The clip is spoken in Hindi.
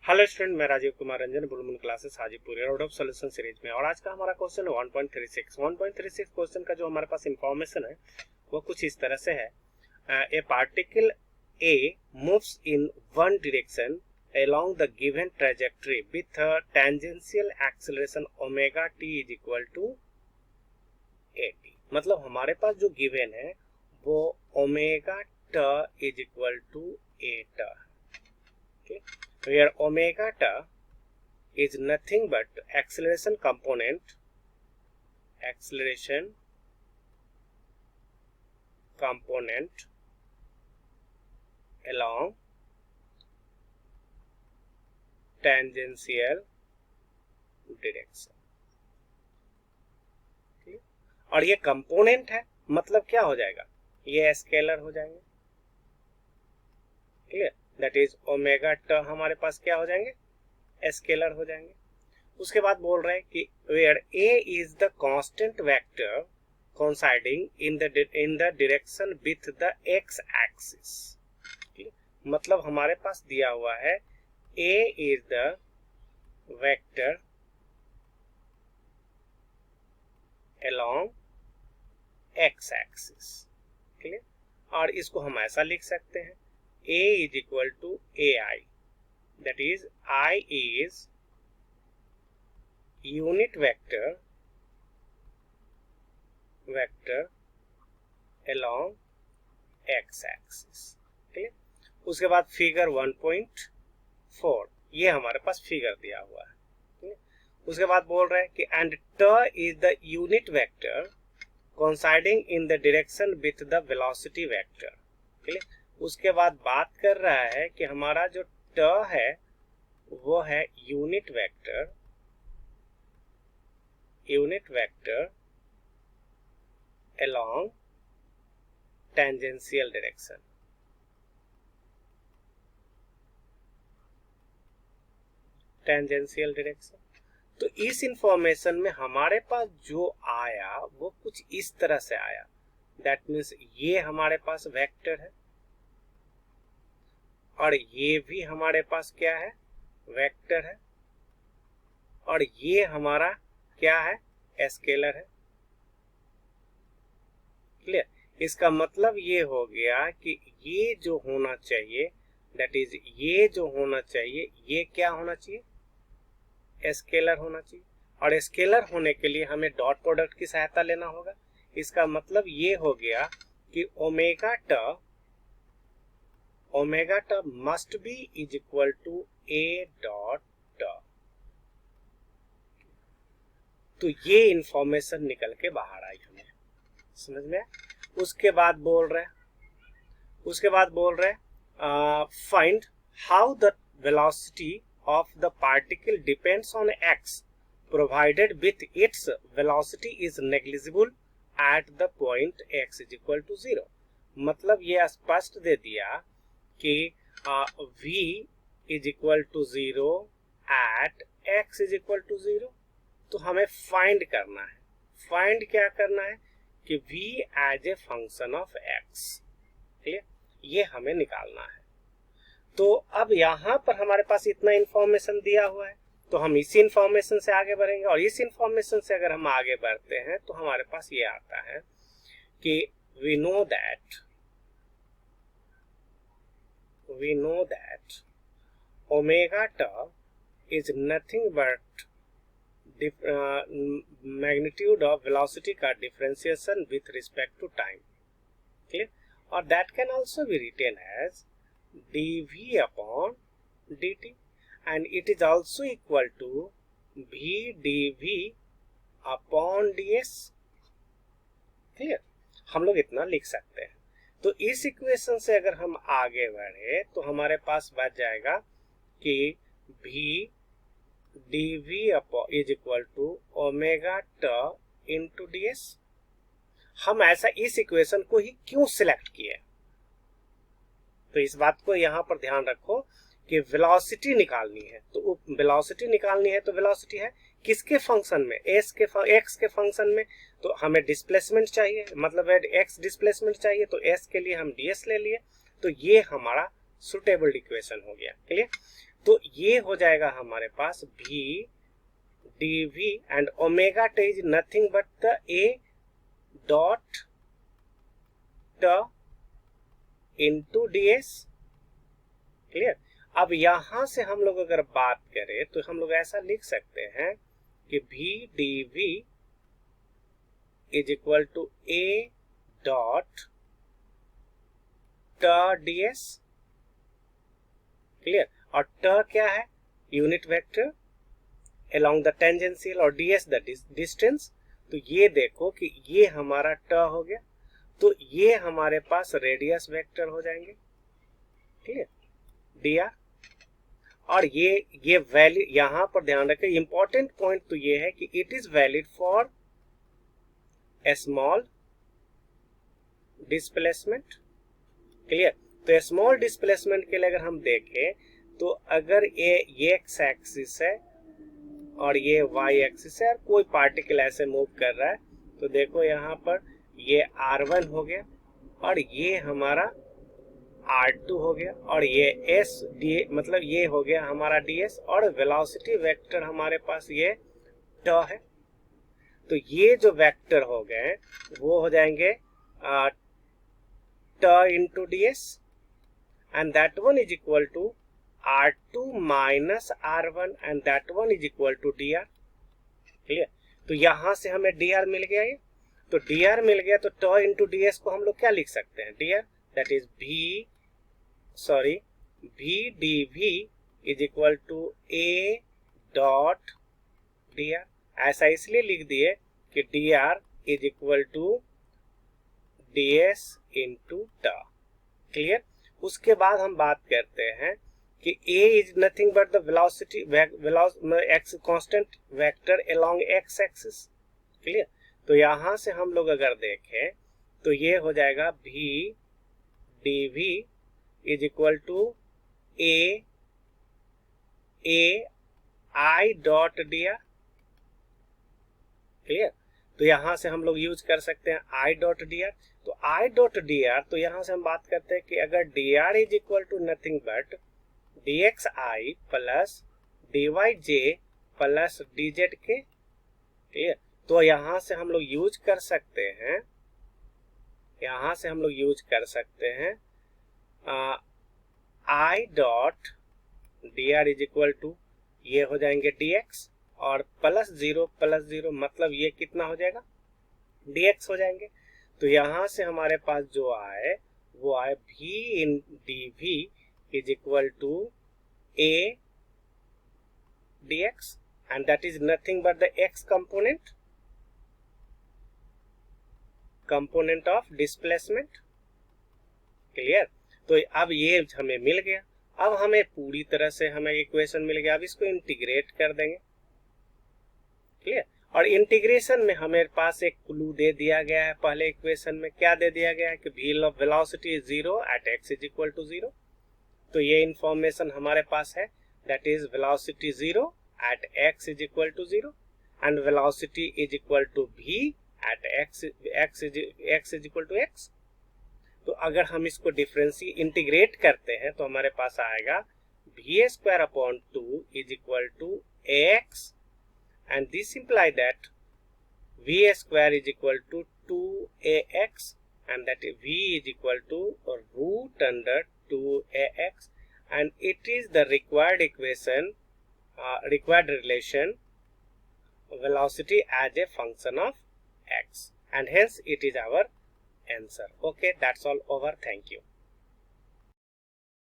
हेलो स्टूडेंट, मैं राजीव कुमार रंजन, बुलबुल classes Hajipur out of solution series में। और आज का हमारा क्वेश्चन 1.36 क्वेश्चन का जो हमारे पास इंफॉर्मेशन है वो कुछ इस तरह से है। ए particle A moves in one direction along the given trajectory with a tangential acceleration omega t is equal to at। मतलब हमारे पास जो गिवन है वो omega t is equal to at, where omega t is nothing but acceleration component along tangential direction। और ये कंपोनेंट है, मतलब क्या हो जाएगा, ये स्केलर हो जाएंगे। क्लियर? दैट इज ओमेगा ट हमारे पास क्या हो जाएंगे, स्केलर हो जाएंगे। उसके बाद बोल रहे हैं कि where a is the constant vector coinciding in the direction with the x axis। मतलब हमारे पास दिया हुआ है a is the vector along x axis। Clear? और इसको हम ऐसा लिख सकते हैं a is equal to ai, that is I is unit vector along x axis। ठीक है? उसके बाद फिगर 1.4 ये हमारे पास फिगर दिया हुआ है। ठीक है? उसके बाद बोल रहे हैं कि एंड ट is the unit vector coinciding in the direction with the velocity vector। ठीक है? उसके बाद बात कर रहा है कि हमारा जो ट है वो है unit vector along tangential direction। तो इस इंफॉर्मेशन में हमारे पास जो आया वो कुछ इस तरह से आया। दैट मीन्स ये हमारे पास वेक्टर है और ये भी हमारे पास क्या है, वेक्टर है, और ये हमारा क्या है, स्केलर है। क्लियर? इसका मतलब ये हो गया कि ये जो होना चाहिए, दैट इज ये जो होना चाहिए, ये क्या होना चाहिए, स्केलर होना चाहिए। और स्केलर होने के लिए हमें डॉट प्रोडक्ट की सहायता लेना होगा। इसका मतलब ये हो गया कि omega t must be is equal to a dot t. तो ये इंफॉर्मेशन निकल के बाहर आई हमें, समझ में? उसके बाद बोल रहे find how the velocity of the particle depends on x provided with its velocity is negligible at the point x is equal to 0। मतलब ये स्पष्ट दे दिया कि v is equal to 0 at x is equal to 0। तो हमें फाइंड करना है, फाइंड क्या करना है कि v as a function of x। ठीक है? ये हमें निकालना है। तो अब यहाँ पर हमारे पास इतना इंफॉर्मेशन दिया हुआ है, तो हम इसी इंफॉर्मेशन से आगे बढ़ेंगे। और इस इंफॉर्मेशन से अगर हम आगे बढ़ते हैं तो हमारे पास ये आता है कि we know that omega t is nothing but magnitude of velocity का differentiation with respect to time। clear? और that can also be written as dv upon dt and it is also equal to v dv upon ds। Clear? हम लोग इतना लिख सकते हैं। तो इस इक्वेशन से अगर हम आगे बढ़े तो हमारे पास बच जाएगा कि v dv upon is equal to omega ट इंटू ds। हम ऐसा इस इक्वेशन को ही क्यों सिलेक्ट किए, तो इस बात को यहां पर ध्यान रखो कि वेलोसिटी निकालनी है। तो वेलोसिटी निकालनी है तो वेलोसिटी है किसके फंक्शन में, एक्स के फंक्शन में। तो हमें डिस्प्लेसमेंट चाहिए, मतलब एक्स डिस्प्लेसमेंट चाहिए, तो एस के लिए हम ds ले लिए। तो ये हमारा सुटेबल इक्वेशन हो गया। क्लियर? तो ये हो जाएगा हमारे पास v dv and omega t is nothing but the a dot t into ds। Clear. अब यहां से हम लोग अगर बात करें तो हम लोग ऐसा लिख सकते हैं कि v dv is equal to a dot t ds। Clear. और t क्या है? Unit vector along the tangential और ds the distance। तो ये देखो कि ये हमारा t हो गया, तो ये हमारे पास रेडियस वेक्टर हो जाएंगे। क्लियर। dr। और ये वैलिड, यहां पर ध्यान रखें इंपॉर्टेंट पॉइंट तो ये है कि it is valid for small displacement. Clear. तो स्मॉल डिस्प्लेसमेंट के लिए अगर हम देखें तो अगर ये एक्स एक्सिस है और ये वाई एक्सिस है, कोई पार्टिकल ऐसे मूव कर रहा है, तो देखो यहाँ पर ये r1 हो गया और ये हमारा r2 हो गया और ये s d मतलब ये हो गया हमारा ds और वेलोसिटी वेक्टर हमारे पास ये t है। तो ये जो वेक्टर हो गए वो हो जाएंगे t into ds and that one is equal to r2 minus r1 and that one is equal to dr। Clear. तो यहां से हमें dr मिल गया, ये तो dr मिल गया, तो t into ds को हम लोग क्या लिख सकते हैं? dr that is v dv is equal to a dot dr। ऐसा इसलिए लिख दिए कि dr is equal to ds into t। Clear. उसके बाद हम बात करते हैं कि a is nothing but the velocity x constant vector along x axis। Clear. तो यहां से हम लोग अगर देखें तो ये हो जाएगा v dv is equal to a I dot dr। Clear. तो यहां से हम लोग यूज कर सकते हैं I डॉट dr। तो I डॉट dr, तो यहां से हम बात करते हैं कि अगर dr is equal to nothing but dxi plus dyj plus dzk। Clear. तो यहां से हम लोग यूज कर सकते हैं, I dot dr is equal to ये हो जाएंगे dx और प्लस जीरो मतलब ये कितना हो जाएगा? dx हो जाएंगे। तो यहां से हमारे पास जो आए वो आए v in dv is equal to a dx and that is nothing but the x component of displacement। Clear. तो अब ये हमें मिल गया, अब हमें पूरी तरह से हमें इक्वेशन मिल गया। अब इसको इंटीग्रेट कर देंगे। क्लियर। और इंटीग्रेशन में हमारे पास एक क्लू दे दिया गया है, पहले इक्वेशन में क्या दे दिया गया है कि velocity is 0 at x is equal to 0। तो ये इंफॉर्मेशन हमारे पास है, that is velocity 0 at x is equal to 0 and velocity is equal to v at x is equal to x। तो अगर हम इसको इंटीग्रेट करते हैं तो हमारे पास आएगा v square upon 2 is equal to x and this imply that v square is equal to 2ax and that v is equal to root under 2ax and it is the required equation, required relation velocity as a function of x and hence it is our answer। Okay, that's all over. Thank you.